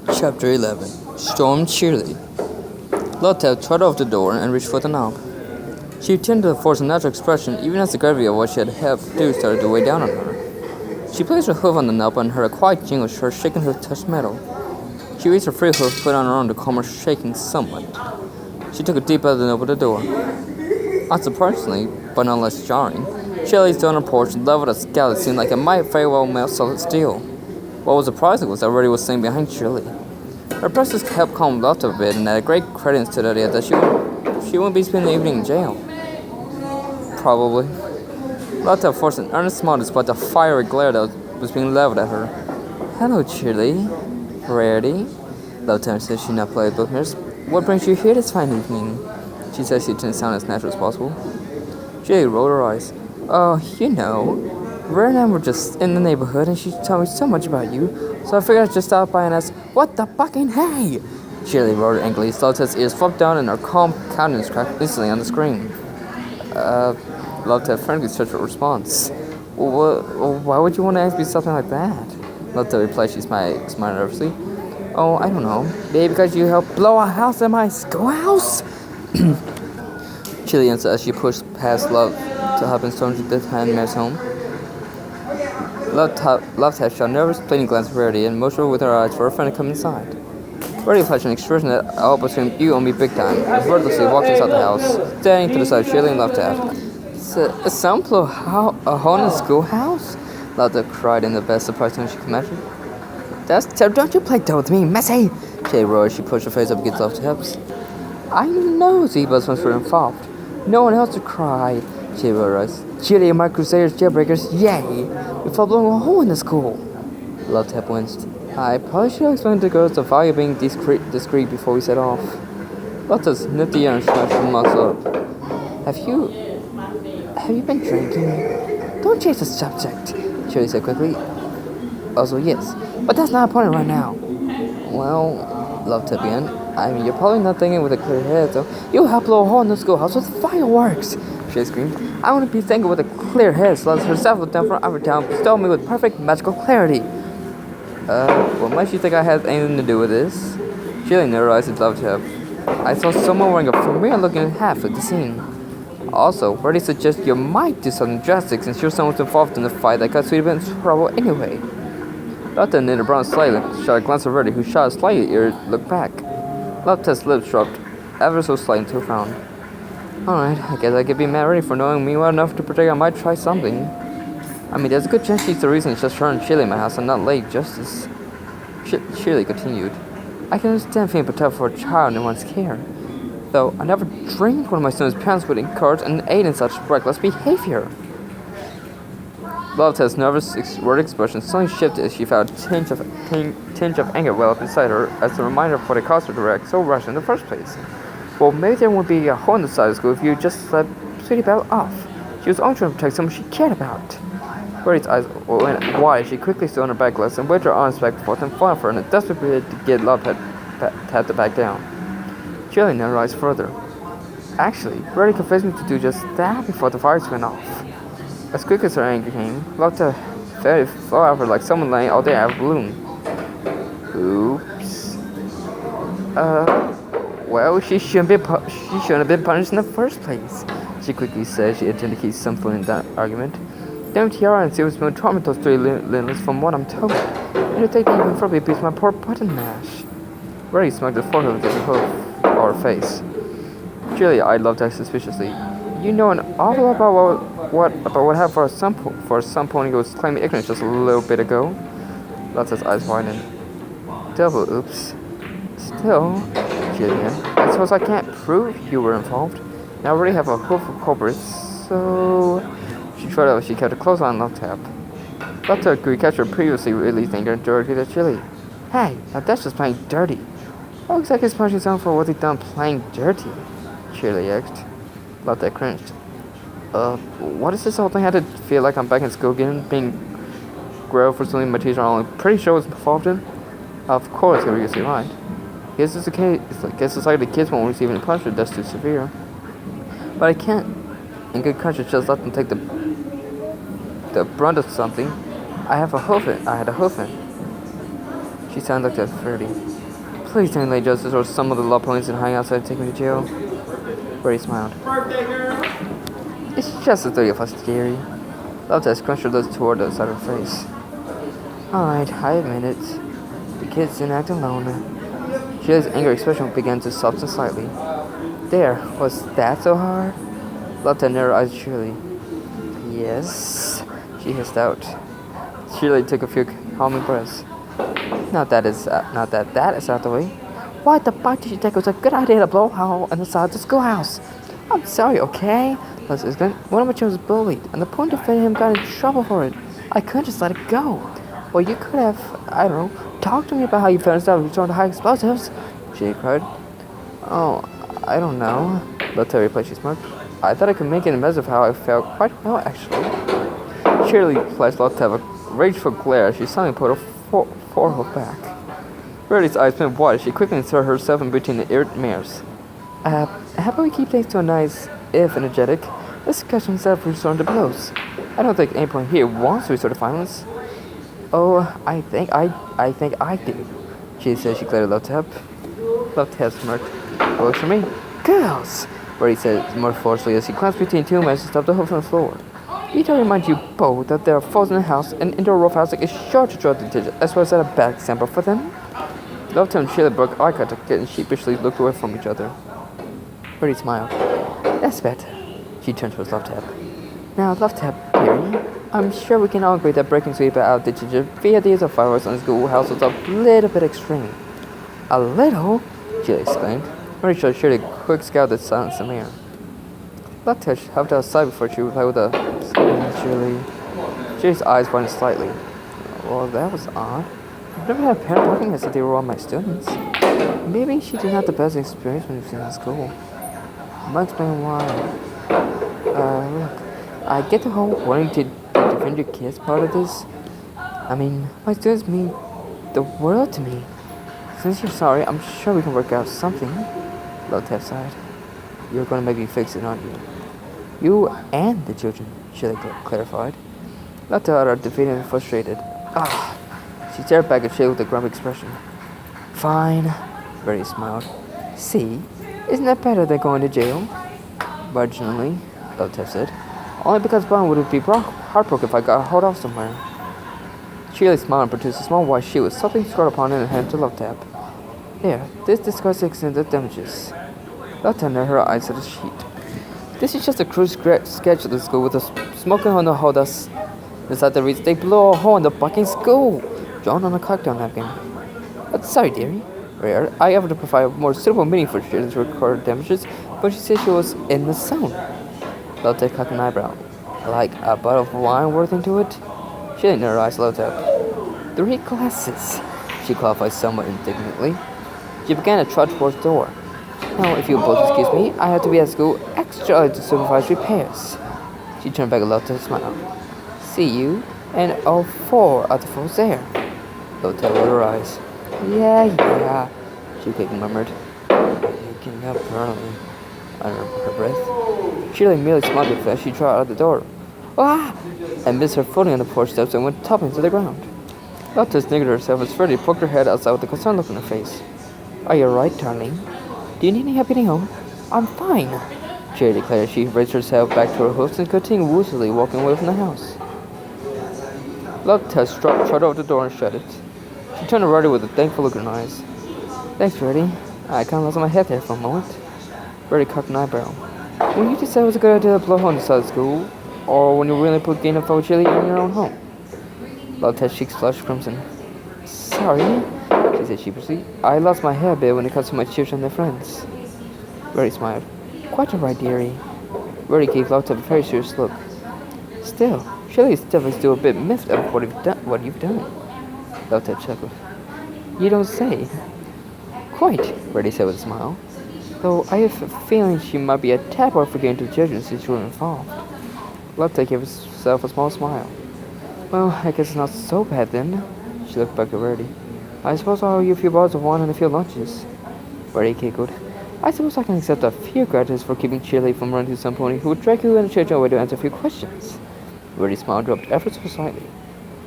Chapter 11 Storm Cheerily. Lotte trotted off the door and reached for the knob. She tended to force a natural expression even as the gravity of what she had helped do started to weigh down on her. She placed her hoof on the knob and heard a quiet jingle as her shaking hoof touched metal. She raised her free hoof, put on her own to calm her shaking somewhat. She took a deep breath and opened the door. Unsurprisingly, but no less jarring, Shelley stood on her porch and leveled a scowl that seemed like it might very well melt solid steel. What was surprising was that Reddy was sitting behind Shirley. Her presence helped calm Lotte a bit and added great credence to the idea that she wouldn't be spending the evening in jail. Probably. Lotte forced an earnest smile despite the fiery glare that was being leveled at her. Hello, Shirley. Reddy. Lotte said she not played both mirrors. What brings you here this fine evening? She said she didn't sound as natural as possible. Shirley rolled her eyes. Oh, you know, Red and I were just in the neighborhood and she told me so much about you, so I figured I'd just stop by and ask, what the fucking hey? Shirley roared angrily, Lotte's ears flopped down and her calm countenance cracked instantly on the screen. Lotte frankly searched for a response. Why would you want to ask me something like that? Lotte replied, she smiled nervously. Oh, I don't know. Maybe because you helped blow a house in my schoolhouse? Shirley answered as she pushed past Love to help and stormed to the handmaid's home. Love shot a nervous, pleading glance at Rarity and motioned with her eyes for her friend to come inside. Rarity flashed an expression that I hope between you and me big time, and wordlessly walked inside the house, standing to the side of Shirley and Love Some blow a hole in the schoolhouse? Love cried in the best surprise tone she could imagine. That's terrible. Don't you play dumb with me, messy! Shirley roared as she pushed her face up against Love's hips. I know the husbands were involved. No one else to cry. She roared. Shirley and my crusaders jailbreakers, yay! We fought blowing a hole in the school. Love winced. I probably should have explained to the girls the value of being discreet before we set off. Lotta's nifty and stretched her muscle up. Have you been drinking? Don't change the subject, Shirley said quickly. Also, yes, but that's not important right now. Well, Love began. I mean, you're probably not thinking with a clear head, so you'll help blow a hole in the schoolhouse with fireworks, she screamed. I want to be thinking with a clear head, so Love herself looked down from every town, bestowed me with perfect magical clarity. What might you think I had anything to do with this? Shirley narrowed her eyes and Love I saw someone wearing a familiar-looking hat at the scene. Also, Reddy suggests you might do something drastic since your son was involved in the fight that got Sweetie in trouble anyway. Lotte knitted her brows slightly, shot a glance at Reddy, who shot a slightly ear look back. Lotte's lips dropped ever so slightly into a frown. Alright, I guess I could be mad Reddy for knowing me well enough to predict I might try something. I mean, there's a good chance she's the reason it's just her and Shirley in my house and not late justice. Shirley continued. I can understand feeling protective for a child in one's care. Though I never dreamed one of my son's parents would encourage and aid in such reckless behavior. Love's nervous word expression suddenly shifted as she felt a tinge of anger well up inside her as a reminder of what it cost her to react so rashly in the first place. Well, maybe there won't be a hole in the side of school if you just let Sweetie Belle off. She was only trying to protect someone she cared about. Reddy's eyes went wide as she quickly stood on her back legs and waved her arms back and forth and fought for her in a desperate bid to get Love had to back down. Shirley narrowed her eyes further. Actually, Reddy convinced me to do just that before the fireworks went off. As quick as her anger came, Lotte fell out of her like someone laying all day out of a balloon. Oops. Well, she shouldn't have been punished in the first place, she quickly said. She intended to keep some foot in that argument. Damn tiara and silver spoon taught me those three linens from what I'm told. And it'd take me even further to piece my poor button mash. Reddy smoked the forehead against her hoof or her face. Shirley eyed Lotte suspiciously. You know an awful lot about what happened for a son point was claiming ignorance just a little bit ago. Lotte's eyes widened. Double oops. Still, Jillian, I suppose I can't prove you were involved. And I already have a hoof of culprits, so she tried out she kept a close eye on Lotte. Lotte could catch her previously released anger and directed at Shirley. Hey, now that's just playing dirty. What exactly is punishing someone for what they done playing dirty? Shirley asked. Lotte cringed. What does this whole thing have to feel like I'm back in school again, being grilled for something my teacher I'm only pretty sure was involved in? Of course, you're usually right. Guess it's okay. Guess it's like the kids won't receive any punishment that's too severe. But I can't, in good conscience, just let them take the brunt of something. I had a hoof in. She sounded like that Freddy. Please tell me late justice or some of the law police and hang outside and take me to jail. Freddy smiled. It's just the three of us, Gary. Love to scrunched her lips toward the side of her face. Alright, I admit it. The kids didn't act alone. Shirley's angry expression began to soften slightly. There, was that so hard? Love to narrow eyes Shirley. Yes, she hissed out. Shirley took a few calming breaths. Not that that is out the way. Why the fuck did you think it was a good idea to blow a hole in the side of the schoolhouse? I'm sorry, okay? One of my children was bullied, and the point of defending him got in trouble for it. I couldn't just let it go. Well, you could have, I don't know, talked to me about how you found out return to high explosives. She cried. Oh, I don't know. Let Terry play, she smirked. I thought I could make it a mess of how I felt quite well, actually. Shirley flashed Love to have a rageful glare as she suddenly put her forehead back. Verdi's eyes went wide as she quickly inserted herself in between the irate mares. How about we keep things to a nice, if energetic, discussion instead of resorting to blows? I don't think anyone here wants to resort to violence. Oh, I think I do. She said she glared at Love to have. Love to have smirked. Works for me. Girls! Verdi said more forcefully as he glanced between two men and stopped the hoof on the floor. Need to remind you both that there are foes in the house, and indoor roughhousing is sure to draw attention, as well as set a bad example for them. Love and Shirley broke eye contact and sheepishly looked away from each other. Verdi smiled. That's better. She turned towards Love Tap. Now, Love Tap, dearie, I'm sure we can all agree that breaking sweeper out the ginger via the use of fireworks on the schoolhouse was a little bit extreme. A little? Shirley exclaimed. Verdi showed Shirley a quick scout that silenced the mayor. Love Tap hopped outside before she replied with a Shirley. Shirley's eyes widened slightly. Well, that was odd. I've never had a parent working as if they were all my students. Maybe she didn't have the best experience when she was in school. Might explain why. Look, I get the whole wanting to defend your kids part of this. I mean, my students mean the world to me. Since you're sorry, I'm sure we can work out something. Love Tap sighed. You're going to make me fix it, aren't you? You and the children, Shirley clarified. Love Tap are defeated and frustrated. Ah! She stared back at Shirley with a grumpy expression. Fine, Verdi smiled. See, isn't that better than going to jail? Marginally, Love Tap said. Only because Bond would be heartbroken if I got hauled off somewhere. Shirley smiled and produced a small white sheet with something scored upon it and handed to Love Tap. Here, this discusses the extent of damages. Love Tap narrowed her eyes at the sheet. This is just a crude sketch of the school with a smoking hole to hold us. Inside the reads, they blow a hole in the fucking school, drawn on a cocktail napkin. Sorry, dearie. Rare. I offered to provide a more suitable meaning for Shirley's recorded damages, but she said she was in the zone. Love Tap cocked an eyebrow. Like a bottle of wine worth into it? She didn't know her eyes. Love Tap. 3 glasses, she qualified somewhat indignantly. She began to trot towards the door. Now, if you'll both excuse me, I have to be at school extra early to supervise repairs. She turned back and Love Tap smiled. See you, and all 4 of the folks there. Love Tap rolled her eyes. Yeah, she quickly murmured. Waking up early, under her breath. Shirley merely smiled as she trotted out the door. Ah! And missed her footing on the porch steps and went toppling to the ground. Love Tap sniggered herself as Freddie poked her head outside with a concerned look on her face. Are you alright, darling? Do you need any help getting home? I'm fine, Shirley declared as she raised herself back to her hoofs and continued woozily walking away from the house. Love Tap trotted over the door and shut it. She turned to Reddy with a thankful look in her eyes. Thanks, Reddy. I kinda lost my head there for a moment. Reddy cocked an eyebrow. When you decided it was a good idea to blow a hole inside school, or when you really put Gain and Chili in your own home? Love Tap's cheeks flushed crimson. Sorry, she said sheepishly. I lost my head a bit when it comes to my children and their friends. Reddy smiled. Quite all right, dearie. Reddy gave Love Tap a very serious look. Still, Shirley is definitely still a bit miffed at what you've done. Love Tap chuckled. You don't say. Quite, Reddy said with a smile. Though I have a feeling she might be a tad more forgiving to children since you were involved. Love Tap gave herself a small smile. Well, I guess it's not so bad then. She looked back at Reddy. I suppose I'll owe you a few bottles of wine and a few lunches. Reddy giggled. I suppose I can accept a few gratitudes for keeping Shirley from running to some pony who would drag you and the children away to answer a few questions. Reddy's smile dropped ever so slightly.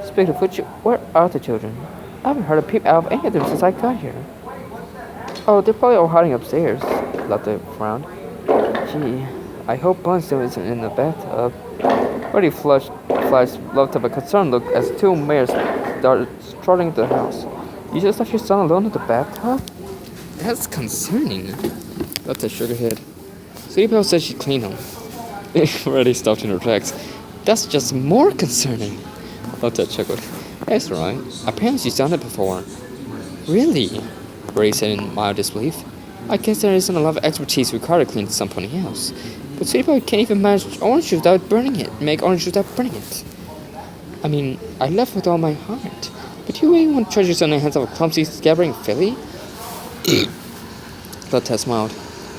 Speaking of which, where are the children? I haven't heard a peep out of any of them since I got here. Oh, they're probably all hiding upstairs. Lotta frowned. Gee, I hope Bunstone isn't in the bathtub. Already flashed Love to a concerned look as the two mayors started strutting into the house. You just left your son alone in the bathtub? That's concerning. Love shook her head. Sweetie Belle said she'd clean him. Already stopped in her tracks. That's just more concerning. Love chuckled. That's right. Apparently she's done it before. Really? Ray said in mild disbelief. I guess there isn't a lot of expertise required to clean somebody else. But Sweetie Belle can't even manage orange juice without burning it. Make orange juice without burning it. I mean, I love with all my heart. But you really want to trust yourself in the hands of a clumsy, scabbering filly? Lotta smiled.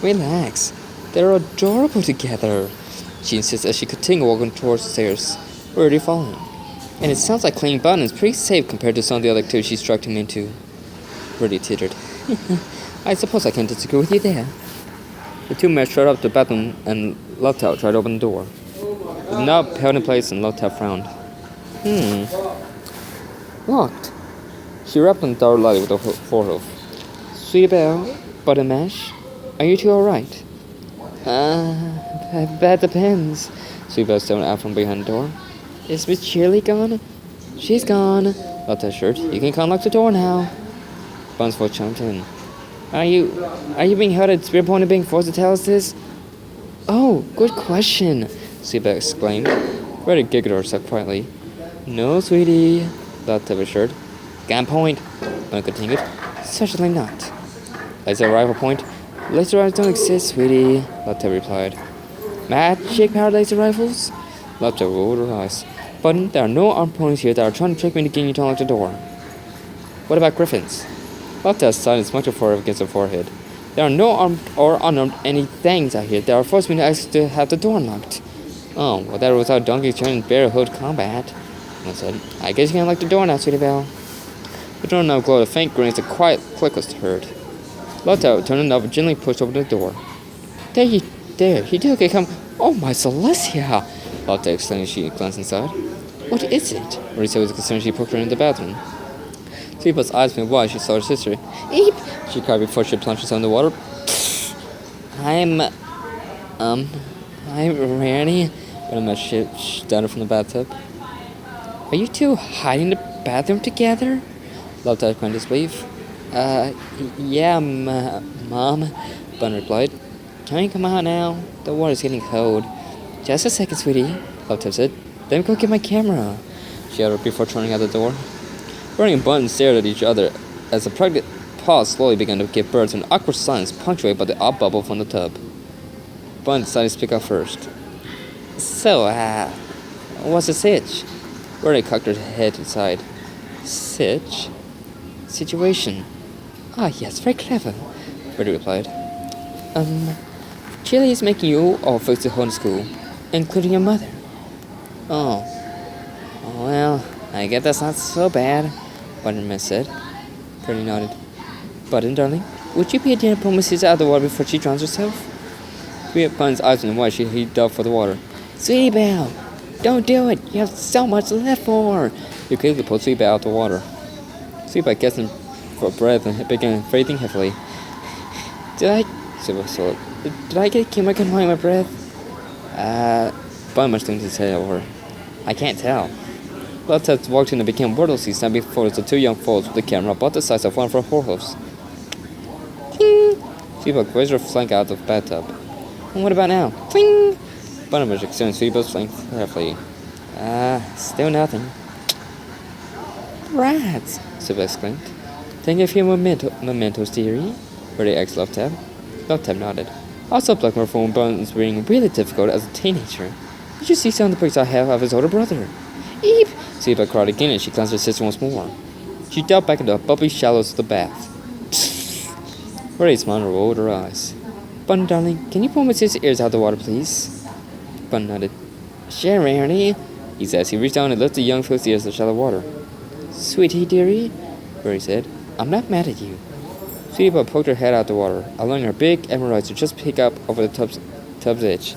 Relax. They're adorable together, she insisted as she continued walking towards the stairs, already following. And it sounds like cleaning Button is pretty safe compared to some of the other activities she's dragged him into. Rudy tittered. I suppose I can't disagree with you there. The two men strode up to the bathroom and Lotta tried to open the door. The knob held in place and Lotta frowned. Locked. She rapped on the door lightly with her forehoof. Sweetie Belle, Button Mash, are you two alright? That depends. Sweetie Belle stepped out from behind the door. Is Miss Shirley gone? She's gone. Lotta assured. You can unlock the door now. Bun's voice chimed in. Are you being held at Spirit Point and being forced to tell us this? Oh, good question, Sweetie Belle exclaimed. Ready giggled herself quietly. No, sweetie, Lotta assured. Gunpoint, Bun continued. Certainly not. Laser rifle point. Laser rifles don't exist, sweetie, Lotta replied. Magic powered laser rifles? Lotta rolled her eyes. But there are no armed ponies here that are trying to trick me into getting you to unlock the door. What about griffins? Lotta sighed and smoked her forehead against her forehead. There are no armed or unarmed anythings out here that are forcing me to ask to have the door unlocked. Oh, well that was how donkeys turn barefoot combat. I said, I guess you can unlock the door now, Sweetie Belle. The door knob glowed a faint green as a quiet click was heard. Lotta turned the knob and gently pushed open the door. There, he did okay, come. Oh my Celestia! Lotta exclaimed as she glanced inside. What is it? Marie said with concern she poked her in the bathroom. Sweetie Belle's eyes went wide as she saw her sister. Eep! She cried before she plunged herself in the water. I'm Randy. When I shouted from the bathtub. Are you two hiding in the bathroom together? Lotta explained disbelief. Yeah, Mom, Bun replied. Can you come out now? The water's getting cold. Just a second, sweetie, Lotta said. Let me go get my camera, she uttered before turning out the door. Bernie and Bun stared at each other as the pregnant pause slowly began to give birth to an awkward silence punctuated by the odd bubble from the tub. Bun decided to speak up first. So, what's the sitch? Bernie cocked her head to the side. Sitch? Situation. Ah, yes, very clever, Bertie replied. Chili is making you all fix the whole school, including your mother. Oh. Well, I guess that's not so bad, Button said. Bertie nodded. Button, darling, would you be a dinner pull Mrs. out of the water before she drowns herself? Button's eyes went wide. She heaved up for the water. Sweetie Belle, don't do it. You have so much left for her. He quickly pulled Sweetie Belle out of the water. Sweetie Belle gasped for breath and began breathing heavily. Did I get a chemical in my breath? Bun must leaned his head over. I can't tell. Lotta walked in and became wordlessly standing before the two young folks with the camera about the size of one of her forehoofs. Cling! Sweetie Belle raised her flank out of the bathtub. And what about now? Cling! Bun was extending Sweetie Belle's flank carefully. Still nothing. Rats! Sweetie Belle exclaimed. Think of your mementos, dearie? Bertie asked Love-Tab. Love-Tab nodded. Also, Blackmore phone Bun's being really difficult as a teenager. Did you see some of the pics I have of his older brother? Eep! Sweetie Belle cried again and she glanced at her sister once more. She delved back into the bubbly shallows of the bath. Bertie smiled and rolled her eyes. Bun, darling, can you pull my sister's ears out of the water, please? Bun nodded. Sure, Rarity, he said as he reached down and lifted the young foot's ears out of the shallow water. Sweetie, dearie, Bertie said, I'm not mad at you. Sweetie Belle poked her head out of the water, allowing her big emeralds to just peek up over the tub's edge.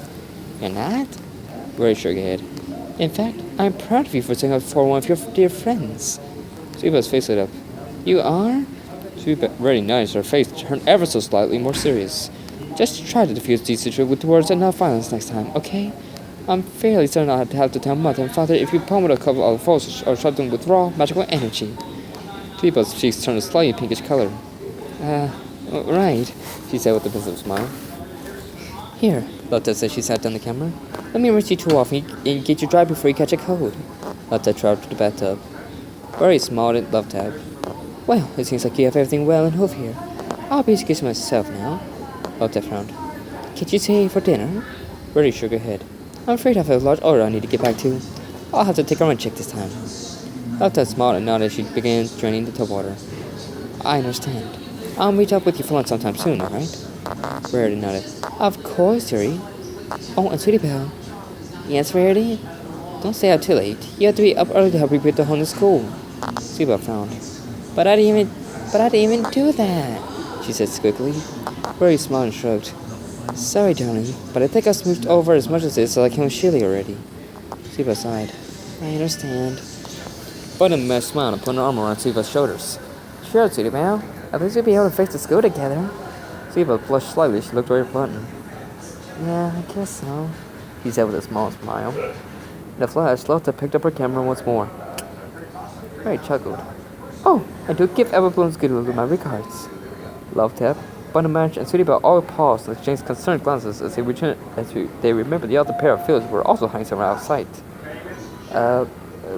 You're not? Bertie shook her head. In fact, I'm proud of you for sticking up for one of your dear friends. Sweetie Belle's face lit up. You are? She very nice. Her face turned ever so slightly more serious. Just try to defuse these situations with words and not violence next time, okay? I'm fairly certain I'll have to tell Mother and Father if you pummel a couple of foes or shot them with raw magical energy. Tulipa's cheeks turned a slightly pinkish color. Right, she said with a pleasant smile. Here, Lotta said she sat down the camera. Let me rinse you two off and get you dry before you catch a cold. Lotta traveled to the bathtub. Barry smiled at Love Tab. Well, it seems like you have everything well in hoof here. I'll be excusing myself now. Love Tab frowned. Can't you stay for dinner? Barry shook her head. I'm afraid I have a large order I need to get back to. I'll have to take a run check this time. Love Tab smiled and nodded as she began draining the tub water. I understand. I'll meet up with you for lunch sometime soon, alright? Rarity nodded. Of course, dearie. Oh, and Sweetie Belle. Yes, Rarity? Don't stay out too late. You have to be up early to help prepare the home to school. Sweetie Belle frowned. But I didn't even do that, she said squiggly. Rarity smiled and shrugged. Sorry, darling, but I think I smooched over as much as this so I came with Shirley already. Sweetie Belle sighed. I understand. Button smiled and put an arm around Sweetie Belle's shoulders. Sure, Sweetie Belle. At least we'll be able to face the school together. Sweetie Belle blushed slightly as she looked away at Button. Yeah, I guess so, he said with a small smile. In a flash, Lotta picked up her camera once more. Ray chuckled. Oh, I do give Everbloom's good my regards. Love Tap, Button Match, and Sweetie Belle all paused and exchanged concerned glances as they remembered the other pair of fields were also hanging somewhere out of sight.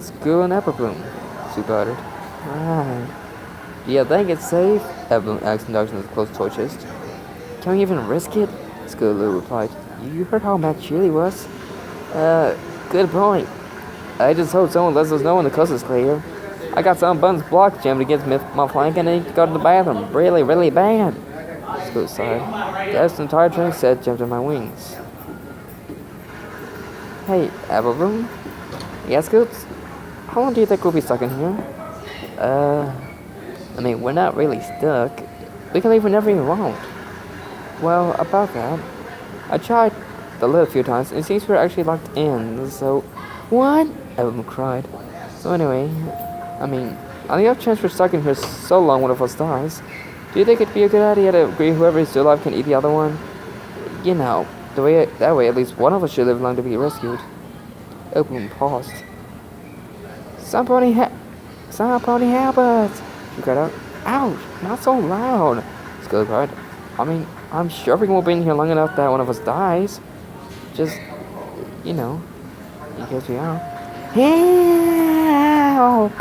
School and Everbloom, she uttered. Right. Do you think it's safe? Everbloom asked, indulging his close toy chest. Can we even risk it? Scootaloo replied. You heard how mad Chili was? Good point. I just hope someone lets us know when the coast is clear. I got some buttons blocked jammed against my flank and I need to go to the bathroom. Really, really bad. Scoot sighed. That's the entire train set jammed in my wings. Hey, Everbloom? Yeah, Scoots? How long do you think we'll be stuck in here? I mean, we're not really stuck. We can leave whenever you want. Well, about that, I tried the lid a few times, and it seems we're actually locked in, so... What? Everyone cried. So anyway, I mean, on the off chance we're stuck in here so long one of us dies, do you think it'd be a good idea to agree whoever is still alive can eat the other one? You know, that way at least one of us should live long to be rescued. Everyone paused. Somebody help us! She cried out. Ouch! Not so loud! Skull cried. I mean, I'm sure we won't be in here long enough that one of us dies. Just, you know, in case we are. Help!